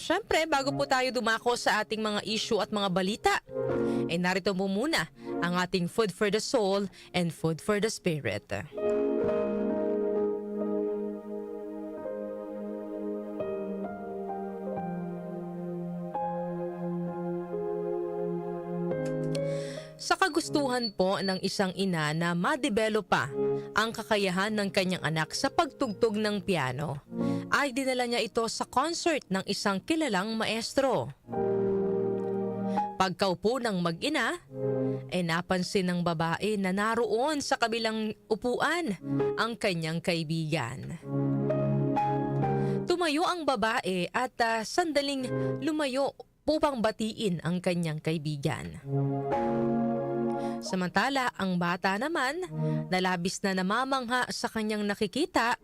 Siyempre, bago po tayo dumako sa ating mga issue at mga balita, narito po muna ang ating food for the soul and food for the spirit. Sa kagustuhan po ng isang ina na ma-developa ang kakayahan ng kanyang anak sa pagtugtog ng piano, ay dinala niya ito sa concert ng isang kilalang maestro. Pagkaupo ng mag-ina, napansin ng babae na naroon sa kabilang upuan ang kanyang kaibigan. Tumayo ang babae at sandaling lumayo upang batiin ang kanyang kaibigan. Samantala, ang bata naman, na labis na namamangha sa kanyang nakikita,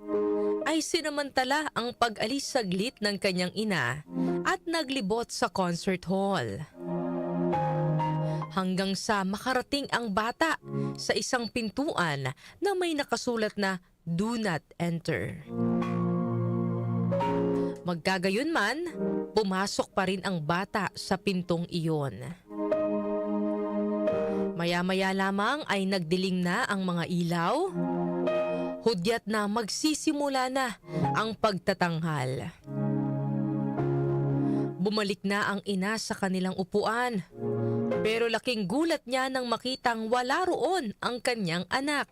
ay sinamantala ang pag-alis saglit ng kanyang ina at naglibot sa concert hall. Hanggang sa makarating ang bata sa isang pintuan na may nakasulat na "Do not enter". Magkagayunman, pumasok pa rin ang bata sa pintong iyon. Maya-maya lamang ay nagdilim na ang mga ilaw. Hudyat na magsisimula na ang pagtatanghal. Bumalik na ang ina sa kanilang upuan. Pero laking gulat niya nang makitang wala roon ang kanyang anak.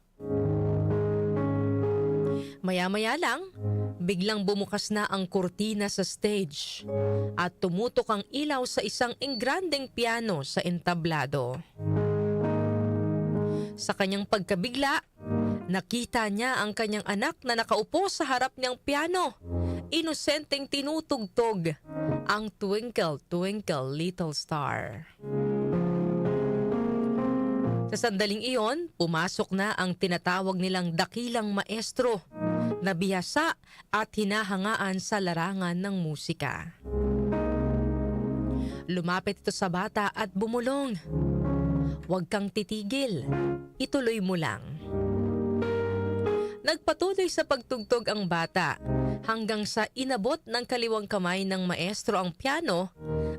Maya-maya lang, biglang bumukas na ang kurtina sa stage at tumutok ang ilaw sa isang engrandeng piano sa entablado. Sa kanyang pagkabigla, nakita niya ang kanyang anak na nakaupo sa harap niyang piano. Inosenteng tinutugtog ang "Twinkle, Twinkle, Little Star". Sa sandaling iyon, pumasok na ang tinatawag nilang dakilang maestro na bihasa at hinahangaan sa larangan ng musika. Lumapit ito sa bata at bumulong. "Huwag kang titigil, ituloy mo lang." Nagpatuloy sa pagtugtog ang bata hanggang sa inabot ng kaliwang kamay ng maestro ang piano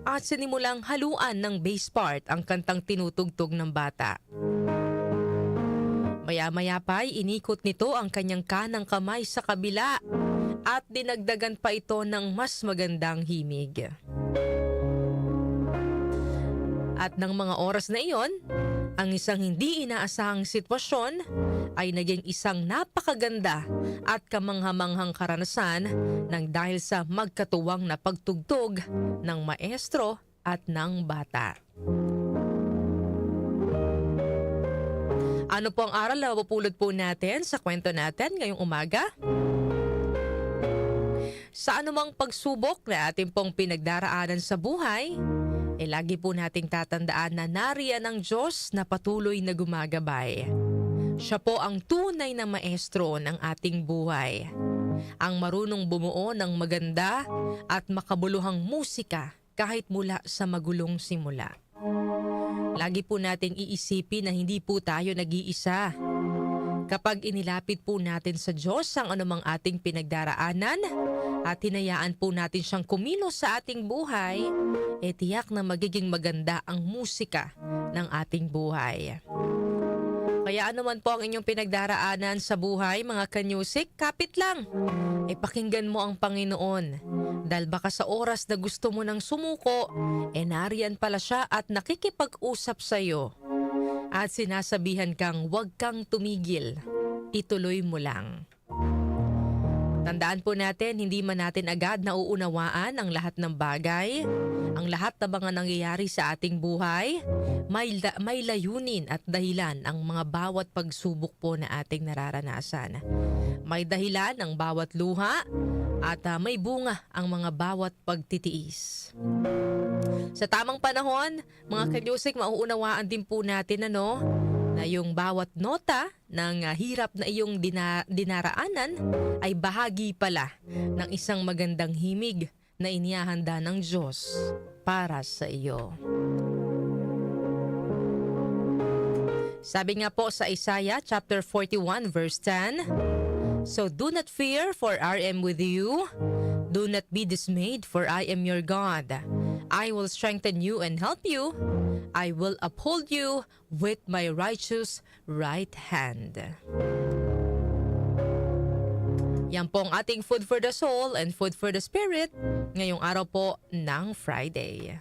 at sinimulang haluan ng bass part ang kantang tinutugtog ng bata. Maya-maya pa'y inikot nito ang kanyang kanang kamay sa kabila at dinagdagan pa ito ng mas magandang himig. At ng mga oras na iyon, ang isang hindi inaasahang sitwasyon ay naging isang napakaganda at kamanghamanghang karanasan nang dahil sa magkatuwang na pagtugtog ng maestro at ng bata. Ano po ang aral na mapupulot po natin sa kwento natin ngayong umaga? Sa anumang pagsubok na ating pong pinagdaraanan sa buhay, lagi po nating tatandaan na nariyan ang Diyos na patuloy na gumagabay. Siya po ang tunay na maestro ng ating buhay. Ang marunong bumuo ng maganda at makabuluhang musika kahit mula sa magulong simula. Lagi po nating iisipin na hindi po tayo nag-iisa. Kapag inilapit po natin sa Diyos ang anumang ating pinagdaraanan at hinayaan po natin siyang kumilos sa ating buhay, tiyak na magiging maganda ang musika ng ating buhay. Kaya anuman po ang inyong pinagdaraanan sa buhay, mga kanyusik, kapit lang. Pakinggan mo ang Panginoon. Dahil baka sa oras na gusto mo nang sumuko, nariyan pala siya at nakikipag-usap sa iyo. At sinasabihan kang huwag kang tumigil, ituloy mo lang. Tandaan po natin, hindi man natin agad nauunawaan ang lahat ng bagay, ang lahat ng mga nangyayari sa ating buhay, may layunin at dahilan ang mga bawat pagsubok po na ating nararanasan. May dahilan ang bawat luha at may bunga ang mga bawat pagtitiis. Sa tamang panahon, mga kanyusik, mauunawaan din po natin na yung bawat nota ng hirap na iyong dinaraanan ay bahagi pala ng isang magandang himig na inihahanda ng Diyos para sa iyo. Sabi nga po sa Isaiah chapter 41 verse 10, "So do not fear, for I am with you. Do not be dismayed, for I am your God. I will strengthen you and help you. I will uphold you with my righteous right hand. Yan po ang ating food for the soul and food for the spirit ngayong araw po ng Friday.